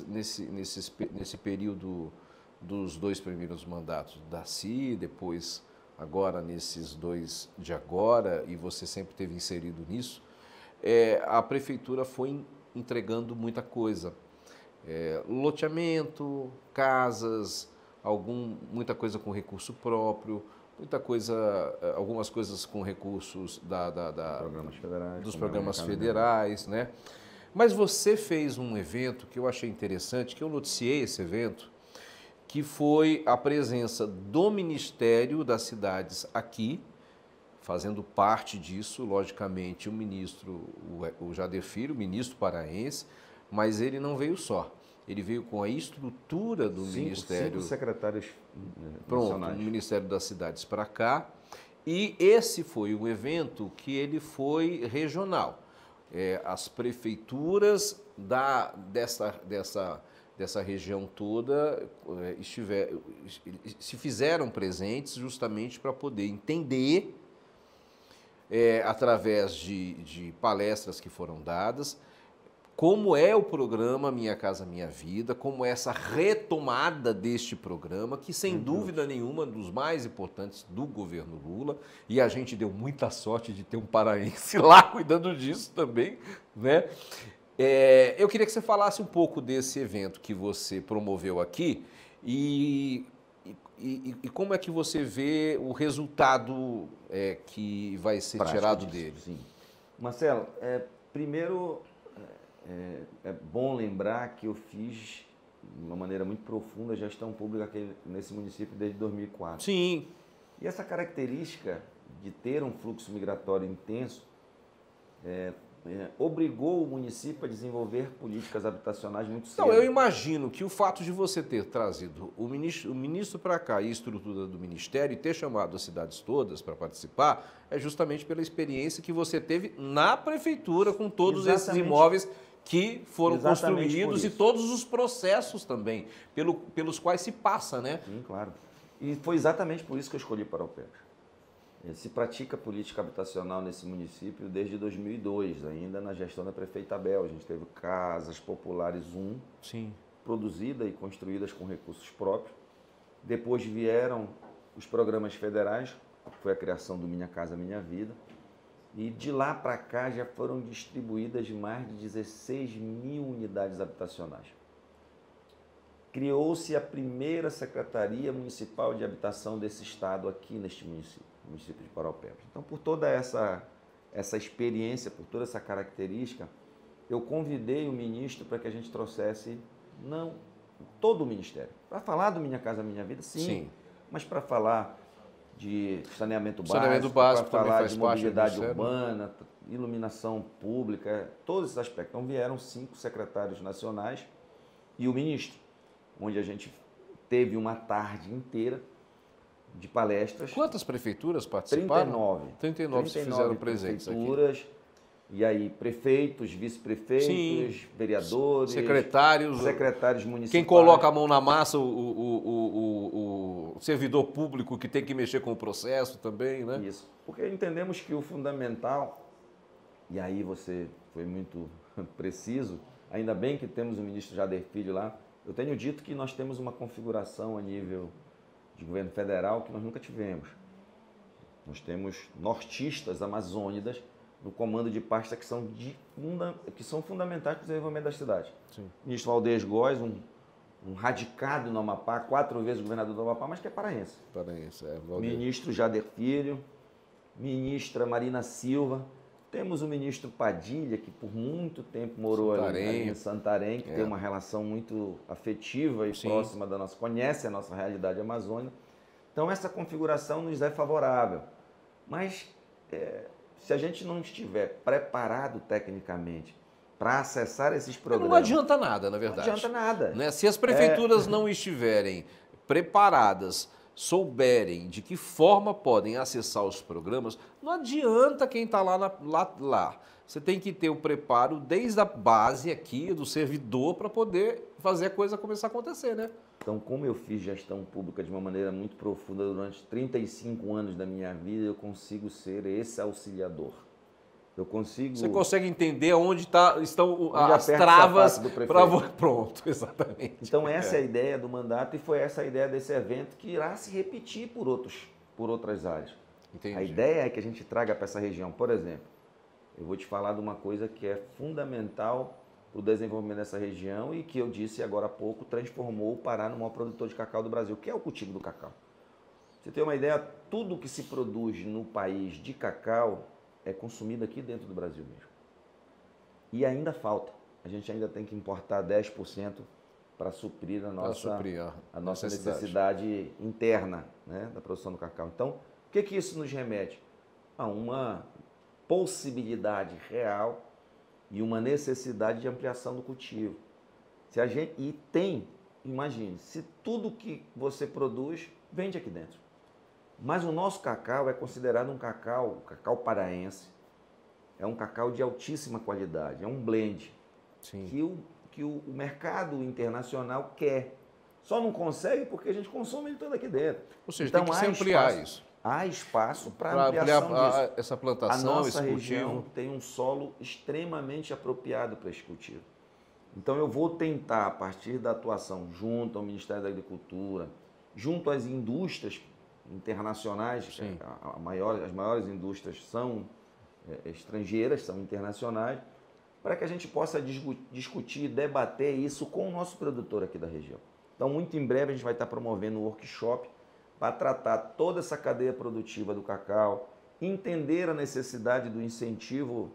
período dos 2 primeiros mandatos do Darcy, depois agora nesses 2 de agora, e você sempre esteve inserido nisso, a prefeitura foi entregando muita coisa. Loteamento, casas, muita coisa com recurso próprio, muita coisa, algumas coisas com recursos dos programas federais, né? Mas você fez um evento que eu achei interessante, que eu noticiei esse evento, que foi a presença do Ministério das Cidades aqui, fazendo parte disso, logicamente, o ministro, o Jader Filho, o ministro paraense, mas ele não veio só. Ele veio com a estrutura do Ministério... 5 secretários pronto, nacionais. do Ministério das Cidades para cá. E esse foi um evento que ele foi regional. As prefeituras dessa região toda se fizeram presentes justamente para poder entender, através de palestras que foram dadas, como é o programa Minha Casa Minha Vida, como é essa retomada deste programa, que sem dúvida nenhuma é um dos mais importantes do governo Lula, e a gente deu muita sorte de ter um paraense lá cuidando disso também, né? Eu queria que você falasse um pouco desse evento que você promoveu aqui e como é que você vê o resultado que vai ser prático tirado disso, dele. Sim. Marcelo, primeiro é bom lembrar que eu fiz de uma maneira muito profunda a gestão pública aqui nesse município desde 2004. Sim. E essa característica de ter um fluxo migratório intenso obrigou o município a desenvolver políticas habitacionais muito cedo. Então, eu imagino que o fato de você ter trazido o ministro para cá e a estrutura do ministério e ter chamado as cidades todas para participar é justamente pela experiência que você teve na prefeitura com todos esses imóveis que foram construídos e todos os processos também pelos quais se passa, né? Sim, claro. E foi exatamente por isso que eu escolhi Paraupebas. Se pratica política habitacional nesse município desde 2002, ainda na gestão da prefeita Abel. A gente teve casas populares Sim, produzidas e construídas com recursos próprios. Depois vieram os programas federais, foi a criação do Minha Casa Minha Vida. E de lá para cá já foram distribuídas mais de 16 mil unidades habitacionais. Criou-se a primeira Secretaria Municipal de Habitação desse estado aqui neste município, o município de Paraupebas. Então, por toda essa experiência, por toda essa característica, eu convidei o ministro para que a gente trouxesse, não todo o ministério, para falar do Minha Casa Minha Vida, sim. Mas para falar de saneamento básico, para falar de mobilidade urbana, iluminação pública, todos esses aspectos. Então vieram 5 secretários nacionais e o ministro, onde a gente teve uma tarde inteira de palestras. Quantas prefeituras participaram? 39 fizeram presentes aqui. E aí, prefeitos, vice-prefeitos, vereadores, secretários municipais. Quem coloca a mão na massa, o servidor público que tem que mexer com o processo também, né? Isso, porque entendemos que o fundamental, e aí você foi muito preciso, ainda bem que temos o ministro Jader Filho lá, eu tenho dito que nós temos uma configuração a nível de governo federal que nós nunca tivemos. Nós temos nortistas amazônidas no comando de pasta que são fundamentais para o desenvolvimento das cidades. Sim. O ministro Valdez Góes, um radicado no Amapá, 4 vezes governador do Amapá, mas que é paraense. Ministro Jader Filho, ministra Marina Silva, temos o ministro Padilha, que por muito tempo morou ali em Santarém, que tem uma relação muito afetiva e próxima da nossa, conhece a nossa realidade amazônica. Então essa configuração nos é favorável. Mas se a gente não estiver preparado tecnicamente para acessar esses programas. Não adianta nada, na verdade. Não adianta nada. Né? Se as prefeituras não estiverem preparadas, souberem de que forma podem acessar os programas, não adianta quem está lá. Você tem que ter o preparo desde a base aqui, do servidor, para poder fazer a coisa começar a acontecer, né? Então, como eu fiz gestão pública de uma maneira muito profunda durante 35 anos da minha vida, eu consigo ser esse auxiliador. Eu consigo... Você consegue entender onde estão onde as travas para... Pronto, exatamente. Então, essa é a ideia do mandato e foi essa a ideia desse evento que irá se repetir por outras áreas. Entendi. A ideia é que a gente traga para essa região, por exemplo, eu vou te falar de uma coisa que é fundamental para o desenvolvimento dessa região e que eu disse agora há pouco, transformou o Pará no maior produtor de cacau do Brasil, que é o cultivo do cacau. Pra você ter uma ideia, tudo que se produz no país de cacau é consumido aqui dentro do Brasil mesmo. E ainda falta. A gente ainda tem que importar 10% para suprir a nossa necessidade interna, né, da produção do cacau. Então, o que isso nos remete? A uma possibilidade real e uma necessidade de ampliação do cultivo. Imagine, se tudo que você produz vende aqui dentro. Mas o nosso cacau é considerado o cacau paraense, é um cacau de altíssima qualidade, é um blend. Sim. Que o mercado internacional quer. Só não consegue porque a gente consome ele todo aqui dentro. Ou seja, então, tem que se ampliar isso. Há espaço para ampliação disso. Essa plantação, a nossa esse região cultivo tem um solo extremamente apropriado para esse cultivo. Então eu vou tentar, a partir da atuação junto ao Ministério da Agricultura, junto às indústrias internacionais, as maiores indústrias são estrangeiras, são internacionais, para que a gente possa discutir, debater isso com o nosso produtor aqui da região. Então, muito em breve, a gente vai estar promovendo um workshop para tratar toda essa cadeia produtiva do cacau, entender a necessidade do incentivo,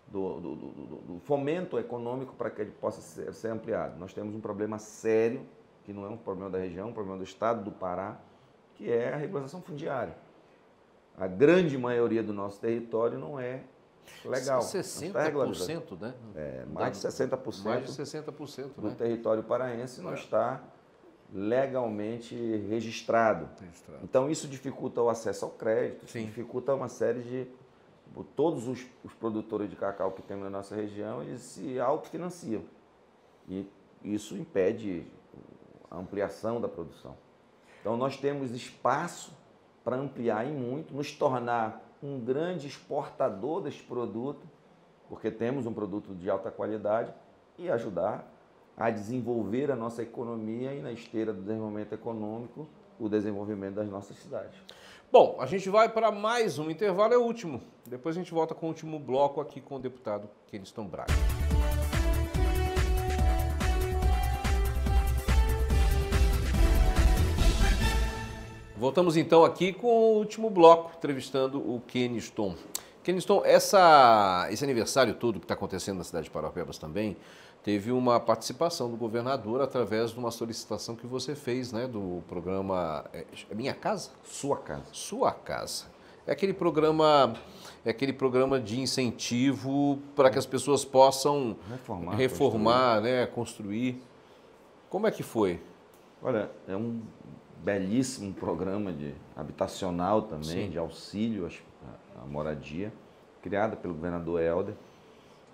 do fomento econômico para que ele possa ser ampliado. Nós temos um problema sério, que não é um problema da região, é um problema do estado do Pará, que é a regularização fundiária. A grande maioria do nosso território não é legal. 60%, né? Mais de 60%. Mais de 60%, do né? território paraense não está legalmente registrado. Então isso dificulta o acesso ao crédito, dificulta uma série de... Todos os produtores de cacau que temos na nossa região, eles se autofinanciam. E isso impede a ampliação da produção. Então nós temos espaço para ampliar e muito, nos tornar um grande exportador deste produto, porque temos um produto de alta qualidade, e ajudar a desenvolver a nossa economia e na esteira do desenvolvimento econômico, o desenvolvimento das nossas cidades. Bom, a gente vai para mais um intervalo, é o último. Depois a gente volta com o último bloco aqui com o deputado Keniston Braga. Voltamos então aqui com o último bloco, entrevistando o Keniston. Keniston, esse aniversário todo que está acontecendo na cidade de Parauapebas também, teve uma participação do governador através de uma solicitação que você fez, né, do programa Minha Casa? Sua Casa. Sua Casa. É aquele programa de incentivo para que as pessoas possam reformar, né, construir. Como é que foi? Olha, é um belíssimo programa habitacional também, de auxílio à moradia, criado pelo governador Helder.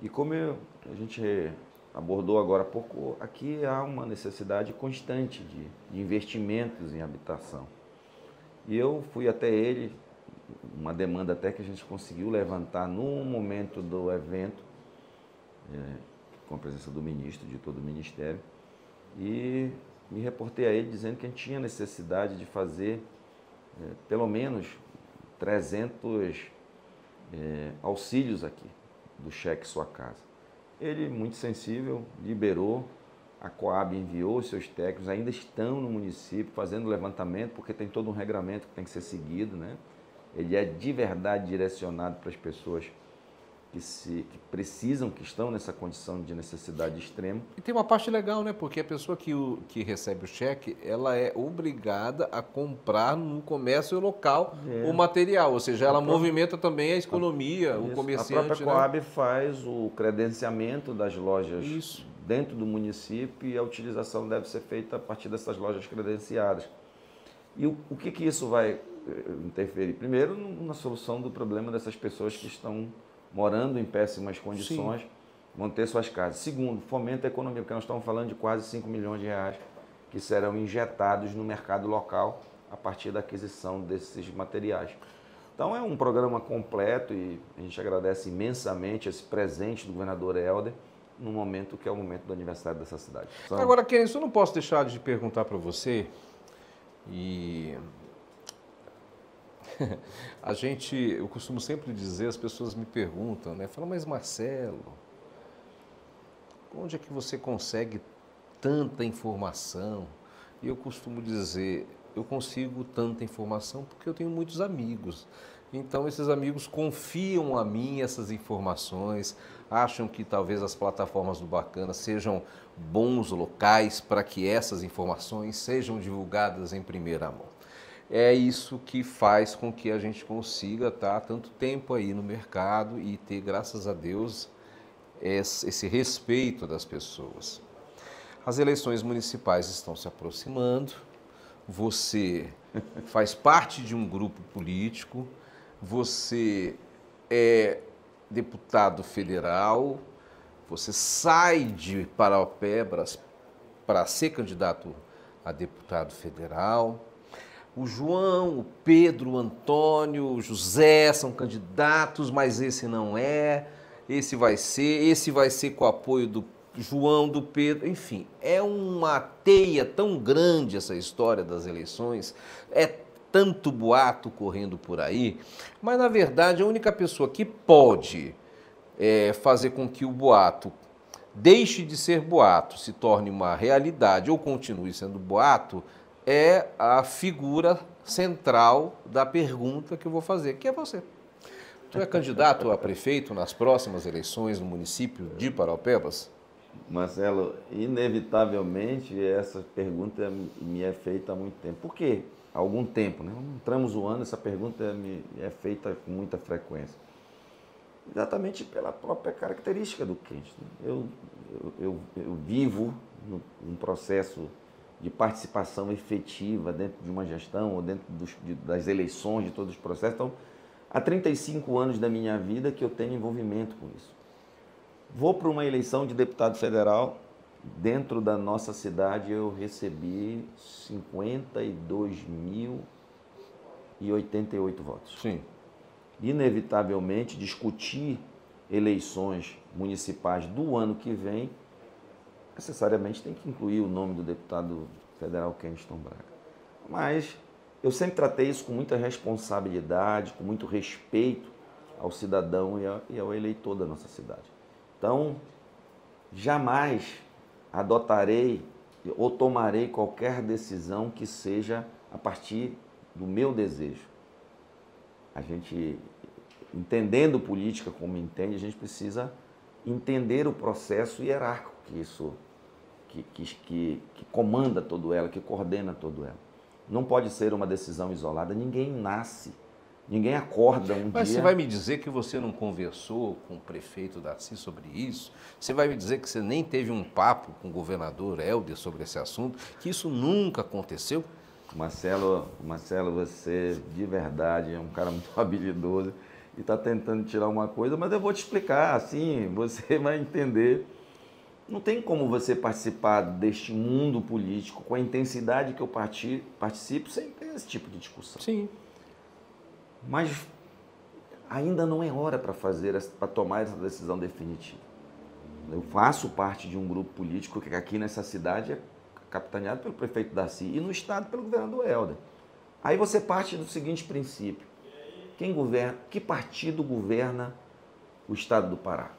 E como a gente abordou agora há pouco, aqui há uma necessidade constante de investimentos em habitação. E eu fui até ele, uma demanda até que a gente conseguiu levantar no momento do evento, com a presença do ministro, de todo o ministério, e me reportei a ele dizendo que a gente tinha necessidade de fazer pelo menos 300 auxílios aqui do cheque Sua Casa. Ele, muito sensível, liberou, a Coab enviou os seus técnicos, ainda estão no município fazendo levantamento, porque tem todo um regramento que tem que ser seguido, né? Ele é de verdade direcionado para as pessoas que precisam, que estão nessa condição de necessidade extrema. E tem uma parte legal, né? Porque a pessoa que recebe o cheque, ela é obrigada a comprar no comércio local o material, ou seja, ela movimenta também a economia, o comerciante. A própria Coab faz o credenciamento das lojas dentro do município e a utilização deve ser feita a partir dessas lojas credenciadas. E o que isso vai interferir? Primeiro, na solução do problema dessas pessoas que estão morando em péssimas condições, vão ter suas casas. Segundo, fomenta a economia, porque nós estamos falando de quase 5 milhões de reais que serão injetados no mercado local a partir da aquisição desses materiais. Então é um programa completo e a gente agradece imensamente esse presente do governador Helder no momento que é o momento do aniversário dessa cidade. Agora, Kenneth, eu não posso deixar de perguntar para você, e eu costumo sempre dizer, as pessoas me perguntam, né? Falam, mas Marcelo, onde é que você consegue tanta informação? E eu costumo dizer, eu consigo tanta informação porque eu tenho muitos amigos. Então, esses amigos confiam a mim essas informações, acham que talvez as plataformas do Bacana sejam bons locais para que essas informações sejam divulgadas em primeira mão. É isso que faz com que a gente consiga estar tanto tempo aí no mercado e ter, graças a Deus, esse respeito das pessoas. As eleições municipais estão se aproximando, você faz parte de um grupo político, você é deputado federal, você sai de Paraopebas para ser candidato a deputado federal. O João, o Pedro, o Antônio, o José são candidatos, mas esse não é, esse vai ser com o apoio do João, do Pedro, enfim. É uma teia tão grande essa história das eleições, é tanto boato correndo por aí, mas na verdade a única pessoa que pode fazer com que o boato deixe de ser boato, se torne uma realidade ou continue sendo boato, é a figura central da pergunta que eu vou fazer, que é você. Tu é candidato a prefeito nas próximas eleições no município de Paraopebas? Marcelo, inevitavelmente essa pergunta me é feita há muito tempo. Por quê? Há algum tempo, né? Entramos o ano, essa pergunta me é feita com muita frequência. Exatamente pela própria característica do Kenneth. Eu vivo num processo de participação efetiva dentro de uma gestão ou dentro das eleições, de todos os processos. Então, há 35 anos da minha vida que eu tenho envolvimento com isso. Vou para uma eleição de deputado federal, dentro da nossa cidade eu recebi 52.088 votos. Sim. Inevitavelmente, discutir eleições municipais do ano que vem necessariamente tem que incluir o nome do deputado federal Kenneth Braga. Mas eu sempre tratei isso com muita responsabilidade, com muito respeito ao cidadão e ao eleitor da nossa cidade. Então, jamais adotarei ou tomarei qualquer decisão que seja a partir do meu desejo. A gente, entendendo política como entende, a gente precisa entender o processo hierárquico que comanda todo ela, que coordena todo ela. Não pode ser uma decisão isolada, ninguém nasce, ninguém acorda um dia... Mas você vai me dizer que você não conversou com o prefeito Darcy sobre isso? Você vai me dizer que você nem teve um papo com o governador Helder sobre esse assunto? Que isso nunca aconteceu? Marcelo, você de verdade é um cara muito habilidoso e está tentando tirar uma coisa, mas eu vou te explicar, assim, você vai entender. Não tem como você participar deste mundo político com a intensidade que eu participo sem ter esse tipo de discussão. Sim. Mas ainda não é hora para tomar essa decisão definitiva. Eu faço parte de um grupo político que aqui nessa cidade é capitaneado pelo prefeito Darcy e no estado pelo governador Helder. Aí você parte do seguinte princípio: que partido governa o estado do Pará?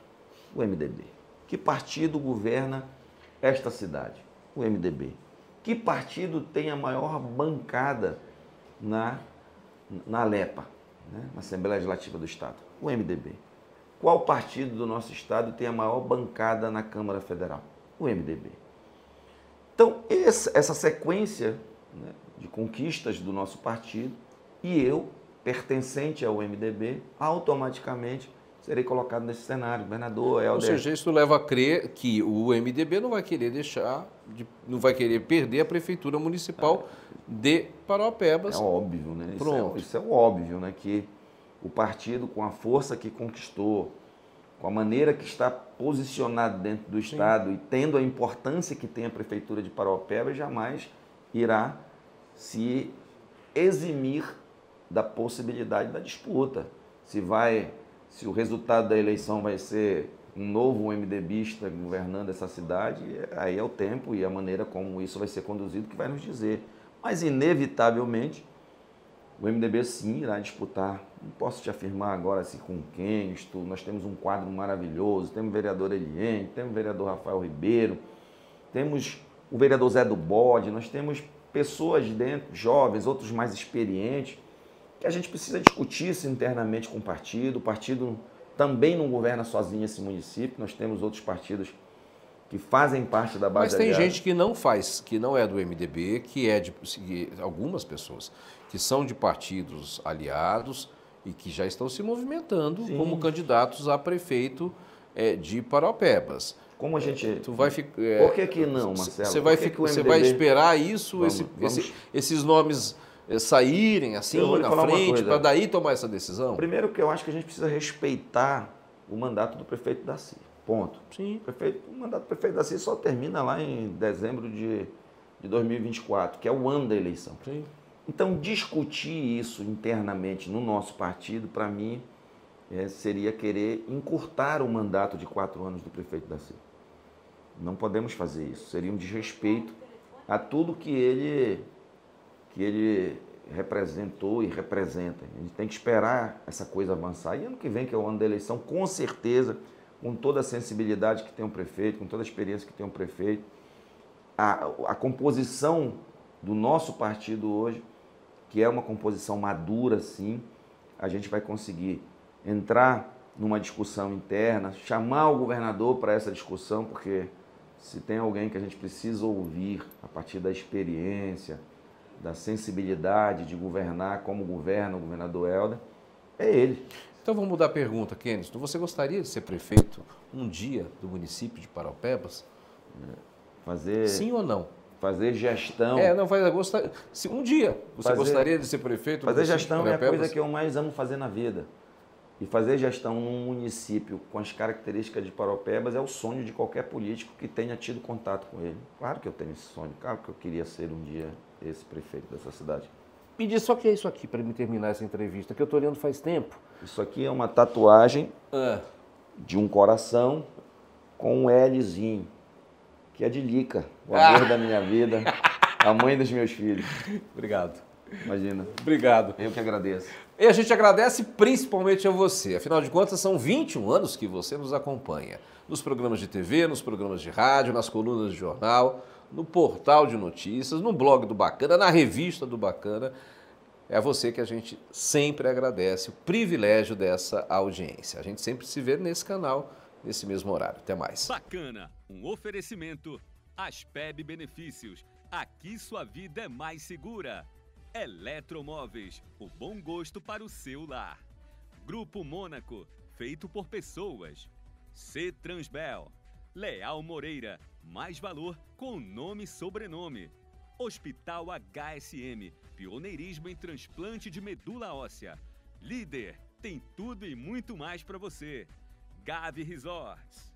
O MDB. Que partido governa esta cidade? O MDB. Que partido tem a maior bancada na Alepa, né? Na Assembleia Legislativa do Estado? O MDB. Qual partido do nosso estado tem a maior bancada na Câmara Federal? O MDB. Então, essa sequência, né, de conquistas do nosso partido, e eu, pertencente ao MDB, automaticamente serei colocado nesse cenário. Governador Helder. Ou seja, isso leva a crer que o MDB não vai querer não vai querer perder a prefeitura municipal de Parauapebas. É óbvio, né? Pronto. Isso é óbvio, né? Que o partido, com a força que conquistou, com a maneira que está posicionado dentro do Estado e tendo a importância que tem a prefeitura de Parauapebas, jamais irá se eximir da possibilidade da disputa. Se o resultado da eleição vai ser um novo MDBista governando essa cidade, aí é o tempo e a maneira como isso vai ser conduzido que vai nos dizer. Mas, inevitavelmente, o MDB sim irá disputar. Não posso te afirmar agora assim com quem. Nós temos um quadro maravilhoso, temos o vereador Eliene, temos o vereador Rafael Ribeiro, temos o vereador Zé do Bode, nós temos pessoas dentro, jovens, outros mais experientes, que a gente precisa discutir isso internamente com o partido. O partido também não governa sozinho esse município, nós temos outros partidos que fazem parte da base. Mas tem aliada. gente que não faz, que não é do MDB, que é de algumas pessoas que são de partidos aliados e que já estão se movimentando como candidatos a prefeito de Parauapebas. Como a gente... Tu vai ficar... Por que não, Marcelo? Você vai esperar isso, esses nomes saírem assim na frente, para daí tomar essa decisão? Primeiro que eu acho que a gente precisa respeitar o mandato do prefeito Daci. Ponto. Sim. O mandato do prefeito Daci só termina lá em dezembro de 2024, que é o ano da eleição. Sim. Então, discutir isso internamente no nosso partido, para mim, seria querer encurtar o mandato de 4 anos do prefeito Daci. Não podemos fazer isso. Seria um desrespeito a tudo que ele representou e representa. A gente tem que esperar essa coisa avançar. E ano que vem, que é o ano da eleição, com certeza, com toda a sensibilidade que tem um prefeito, com toda a experiência que tem um prefeito, a composição do nosso partido hoje, que é uma composição madura, sim, a gente vai conseguir entrar numa discussão interna, chamar o governador para essa discussão, porque se tem alguém que a gente precisa ouvir a partir da experiência, da sensibilidade de governar como governa o governador Helder, é ele. Então vamos mudar a pergunta, Kenneth. Você gostaria de ser prefeito um dia do município de Parauapebas? Sim ou não? Fazer gestão. Se um dia você gostaria de ser prefeito? Fazer gestão é a coisa que eu mais amo fazer na vida. E fazer gestão num município com as características de Parauapebas é o sonho de qualquer político que tenha tido contato com ele. Claro que eu tenho esse sonho, claro que eu queria ser um dia esse prefeito dessa cidade. Me diz só o que é isso aqui para me terminar essa entrevista, que eu estou olhando faz tempo. Isso aqui é uma tatuagem de um coração com um Lzinho, que é de Lica, o amor da minha vida, a mãe dos meus filhos. Obrigado. Imagina. Obrigado. Eu que agradeço. E a gente agradece principalmente a você. Afinal de contas, são 21 anos que você nos acompanha. Nos programas de TV, nos programas de rádio, nas colunas de jornal, no portal de notícias, no blog do Bacana, na revista do Bacana. É a você que a gente sempre agradece o privilégio dessa audiência. A gente sempre se vê nesse canal, nesse mesmo horário. Até mais. Bacana, um oferecimento. Aspeb Benefícios. Aqui sua vida é mais segura. Eletromóveis, o bom gosto para o seu lar. Grupo Mônaco, feito por pessoas. C-Transbel. Leal Moreira, mais valor com nome e sobrenome. Hospital HSM, pioneirismo em transplante de medula óssea. Líder, tem tudo e muito mais para você. Gavi Resorts.